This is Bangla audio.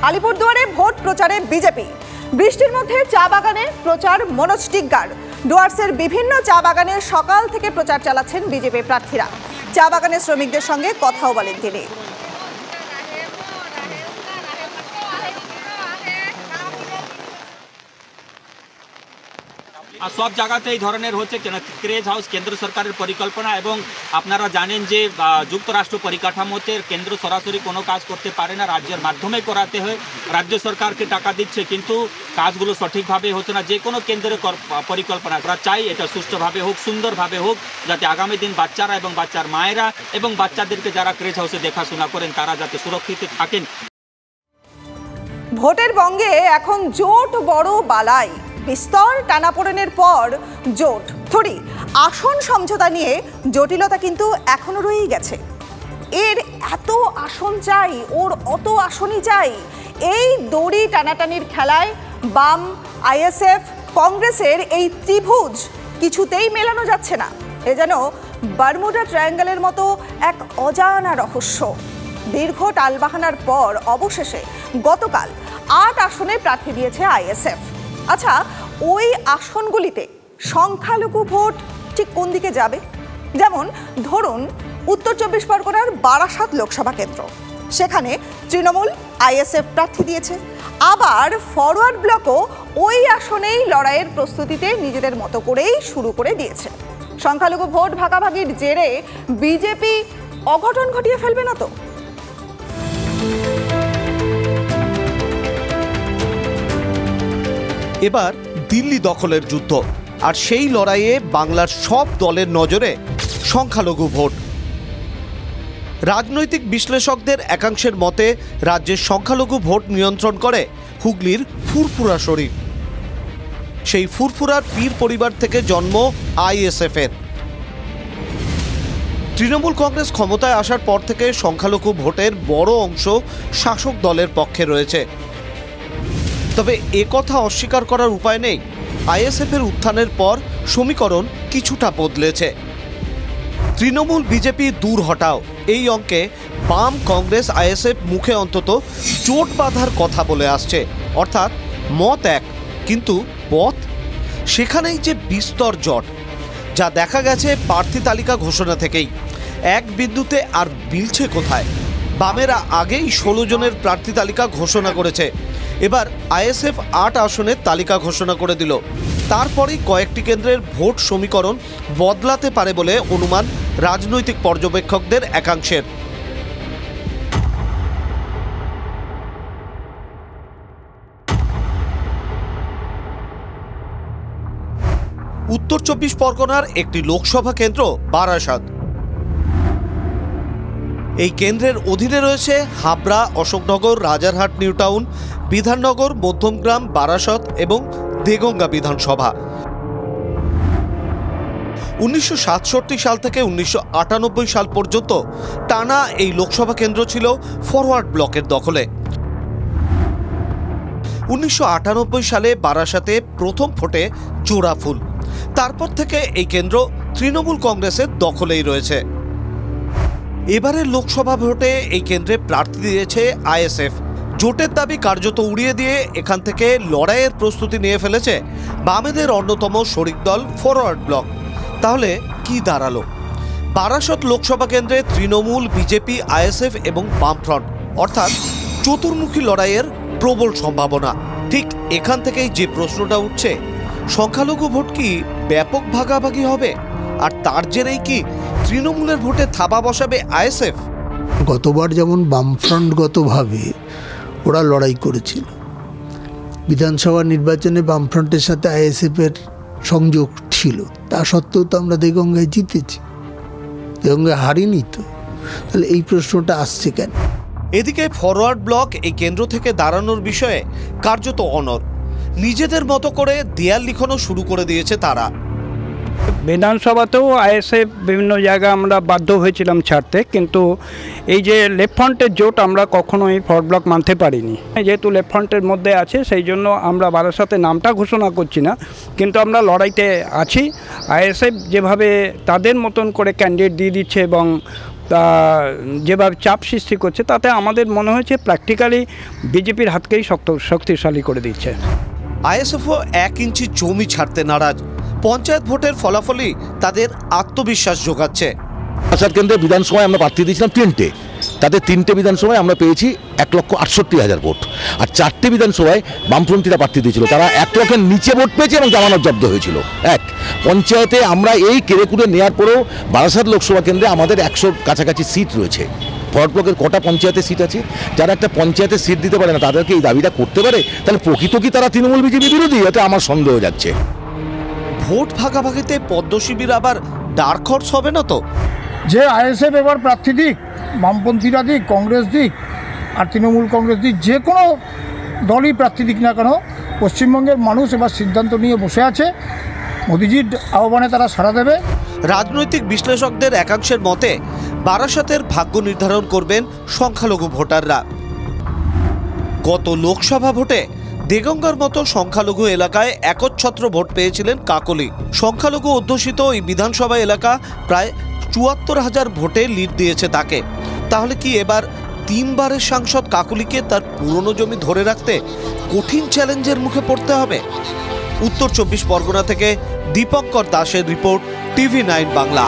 আলিপুরদুয়ারে ভোট প্রচারে বিজেপি। বৃষ্টির মধ্যে চা বাগানে প্রচার মনোজ টিগ্গার। ডুয়ার্সের বিভিন্ন চা বাগানে সকাল থেকে প্রচার চালাচ্ছেন বিজেপি প্রার্থীরা। চা বাগানের শ্রমিকদের সঙ্গে কথাও বলেন তিনি। সব জায়গাতে এই ধরনের হচ্ছে ক্রেজ হাউস কেন্দ্র সরকারের পরিকল্পনা এবং আপনারা জানেন যে যুক্তরাষ্ট্র পরিকাঠামোতে কেন্দ্র সরাসরি কোনো কাজ করতে পারে না, রাজ্যের মাধ্যমে করাতে হয়। রাজ্য সরকারকে টাকা দিচ্ছে কিন্তু কাজগুলো সঠিকভাবে হচ্ছে না। যে কোনো কেন্দ্রের পরিকল্পনা করা চাই এটা সুষ্ঠুভাবে হোক, সুন্দরভাবে হোক, যাতে আগামী দিন বাচ্চারা এবং বাচ্চার মায়েরা এবং বাচ্চাদেরকে যারা ক্রেজ হাউসে দেখাশোনা করেন তারা যাতে সুরক্ষিত থাকেন। ভোটের বঙ্গে এখন জোট বড় বালাই। বিস্তর টানাপোড়েনের পর জোট থরি আসন সমঝোতা নিয়ে জটিলতা কিন্তু এখনো রয়েই গেছে। এর এত আসন চাই, ওর অত আসনই চাই, এই দড়ি টানাটানির খেলায় বাম, আইএসএফ, কংগ্রেসের এই ত্রিভুজ কিছুতেই মেলানো যাচ্ছে না। এ যেন বারমুডা ট্রায়াঙ্গেলের মতো এক অজানা রহস্য। দীর্ঘ টালবাহানার পর অবশেষে গতকাল ৮ আসনে প্রার্থী দিয়েছে আইএসএফ। আচ্ছা, ওই আসনগুলিতে সংখ্যালঘু ভোট ঠিক কোন দিকে যাবে? যেমন ধরুন উত্তর ২৪ পরগনার বারাসাত লোকসভা কেন্দ্র, সেখানে তৃণমূল আইএসএফ প্রার্থী দিয়েছে। আবার ফরওয়ার্ড ব্লকও ওই আসনেই লড়াইয়ের প্রস্তুতিতে নিজেদের মতো করেই শুরু করে দিয়েছে। সংখ্যালঘু ভোট ভাগাভাগির জেরে বিজেপি অঘটন ঘটিয়ে ফেলবে না তো? এবার দিল্লি দখলের যুদ্ধ, আর সেই লড়াইয়ে বাংলার সব দলের নজরে সংখ্যালঘু ভোট। রাজনৈতিক বিশ্লেষকদের একাংশের মতে রাজ্যের সংখ্যালঘু ভোট নিয়ন্ত্রণ করে হুগলির ফুরফুরা শরীফ। সেই ফুরফুরার পীর পরিবার থেকে জন্ম আইএসএফের। তৃণমূল কংগ্রেস ক্ষমতায় আসার পর থেকে সংখ্যালঘু ভোটের বড় অংশ শাসক দলের পক্ষে রয়েছে। তবে একথা অস্বীকার করার উপায় নেই, আইএসএফের উত্থানের পর সমীকরণ কিছুটা বদলেছে। তৃণমূল বিজেপি দূর হটাও এই অঙ্কে বাম, কংগ্রেস, আইএসএফ মুখে অন্তত জোট বাঁধার কথা বলে আসছে। অর্থাৎ মত এক, কিন্তু পথ সেখানেই যে বিস্তর জট, যা দেখা গেছে প্রার্থী তালিকা ঘোষণা থেকেই। এক বিন্দুতে আর মিলছে কোথায়? বামেরা আগেই ১৬ জনের প্রার্থী তালিকা ঘোষণা করেছে, এবার আইএসএফ ৮ আসনের তালিকা ঘোষণা করে দিল। তারপরেই কয়েকটি কেন্দ্রের ভোট সমীকরণ বদলাতে পারে বলে অনুমান রাজনৈতিক পর্যবেক্ষকদের একাংশের। উত্তর ২৪ পরগনার একটি লোকসভা কেন্দ্র বারাসাত। এই কেন্দ্রের অধীনে রয়েছে হাবড়া, অশোকনগর, রাজারহাট নিউ টাউন, বিধাননগর, মধ্যমগ্রাম, বারাসত এবং দেগঙ্গা বিধানসভা। ১৯৬৭ সাল থেকে ১৯৯৮ সাল পর্যন্ত টানা এই লোকসভা কেন্দ্র ছিল ফরওয়ার্ড ব্লকের দখলে। ১৯৯৮ সালে বারাসাতে প্রথম ফোটে জোড়া ফুল। তারপর থেকে এই কেন্দ্র তৃণমূল কংগ্রেসের দখলেই রয়েছে। এবারের লোকসভা ভোটে এই কেন্দ্রে প্রার্থী দিয়েছে আইএসএফ। জোটের দাবি কার্যত উড়িয়ে দিয়ে এখান থেকে লড়াইয়ের প্রস্তুতি নিয়ে ফেলেছে বামেদের অন্যতম শরিক দল ফরওয়ার্ড ব্লক। তাহলে কি দাঁড়ালো? বারাসত লোকসভা কেন্দ্রে তৃণমূল, বিজেপি, আইএসএফ এবং বামফ্রন্ট, অর্থাৎ চতুর্মুখী লড়াইয়ের প্রবল সম্ভাবনা। ঠিক এখান থেকেই যে প্রশ্নটা উঠছে, সংখ্যালঘু ভোট কি ব্যাপক ভাগাভাগি হবে? আর তার জেরেই কি তৃণমূলের ভোটে থাবা বসাবে আইএসএফ? গতবার যেমন বামফ্রন্টগতভাবে ওরা লড়াই করেছিল, বিধানসভা নির্বাচনে বামফ্রন্টের সাথে আইএসএফের সংযোগ ছিল, তা সত্ত্বেও তো আমরা দেগঙ্গায় জিতেছি, দেগঙ্গায় হারিনি তো। তাহলে এই প্রশ্নটা আসছে কেন? এদিকে ফরওয়ার্ড ব্লক এই কেন্দ্র থেকে দাঁড়ানোর বিষয়ে কার্যত অনড়। নিজেদের মতো করে দেয়াল লিখনও শুরু করে দিয়েছে তারা। বিধানসভাতেও আইএসএফ বিভিন্ন জায়গায় আমরা বাধ্য হয়েছিলাম ছাড়তে, কিন্তু এই যে লেফট ফ্রন্টের জোট আমরা কখনোই ফরওয়ার্ড ব্লক মানতে পারিনি। যেহেতু লেফট ফ্রন্টের মধ্যে আছে সেই জন্য আমরা বারাসাতে নামটা ঘোষণা করছি না, কিন্তু আমরা লড়াইতে আছি। আইএসএফ যেভাবে তাদের মতন করে ক্যান্ডিডেট দিয়ে দিচ্ছে এবং তা যেভাবে চাপ সৃষ্টি করছে তাতে আমাদের মনে হয়েছে প্র্যাকটিক্যালি বিজেপির হাতকেই শক্তিশালী করে দিচ্ছে। আইএসএফও 1 ইঞ্চি জমি ছাড়তে নারাজ। পঞ্চায়েত ভোটের ফলাফলই তাদের আত্মবিশ্বাস যোগাচ্ছে। আসাদ কেন্দ্রে বিধানসভায় আমরা প্রার্থী দিয়েছিলাম 3টে, তাতে 3টে বিধানসভায় আমরা পেয়েছি 1,68,000 ভোট, আর 4টে বিধানসভায় বামফ্রন্টিরা প্রার্থী দিয়েছিল, তারা 1 লক্ষের নিচে ভোট পেয়েছে এবং জামানত জব্দ হয়েছিল। পঞ্চায়েতে আমরা এই কেড়েকুড়ে নেওয়ার পরেও বারাসাত লোকসভা কেন্দ্রে আমাদের 100 কাছাকাছি সিট রয়েছে। ফরওয়ার্ড ব্লকের কটা পঞ্চায়েতের সিট আছে? যারা একটা পঞ্চায়েতে সিট দিতে পারে না তাদেরকে এই দাবিটা করতে পারে, তাহলে প্রকৃত কি তারা তৃণমূল বিজেপি বিরোধী? এতে আমার সন্দেহ যাচ্ছে। ভোট ভাগাভাগিতে পদ্ম শিবির আবার ডার্ক হর্স হবে না তো? যে আইএসএফ এবার প্রার্থী দিক, বামপন্থীরা দিক, কংগ্রেস দিক আর তৃণমূল কংগ্রেস দিক, যে কোনো দলই প্রার্থী দিক না কেন, পশ্চিমবঙ্গের মানুষ এবার সিদ্ধান্ত নিয়ে বসে আছে। মোদিজির আহ্বানে তারা সাড়া দেবে। রাজনৈতিক বিশ্লেষকদের একাংশের মতে বারাসাতের ভাগ্য নির্ধারণ করবেন সংখ্যালঘু ভোটাররা। গত লোকসভা ভোটে দেগঙ্গার মতো সংখ্যালঘু এলাকায় একচ্ছত্র ভোট পেয়েছিলেন কাকলি। সংখ্যালঘু অধ্যুষিত এই বিধানসভা এলাকা প্রায় ৭৪,০০০ ভোটে লিড দিয়েছে তাকে। তাহলে কি এবার 3বারের সাংসদ কাকলিকে তার পুরনো জমি ধরে রাখতে কঠিন চ্যালেঞ্জের মুখে পড়তে হবে? উত্তর 24 পরগনা থেকে দীপঙ্কর দাসের রিপোর্ট, TV9 বাংলা।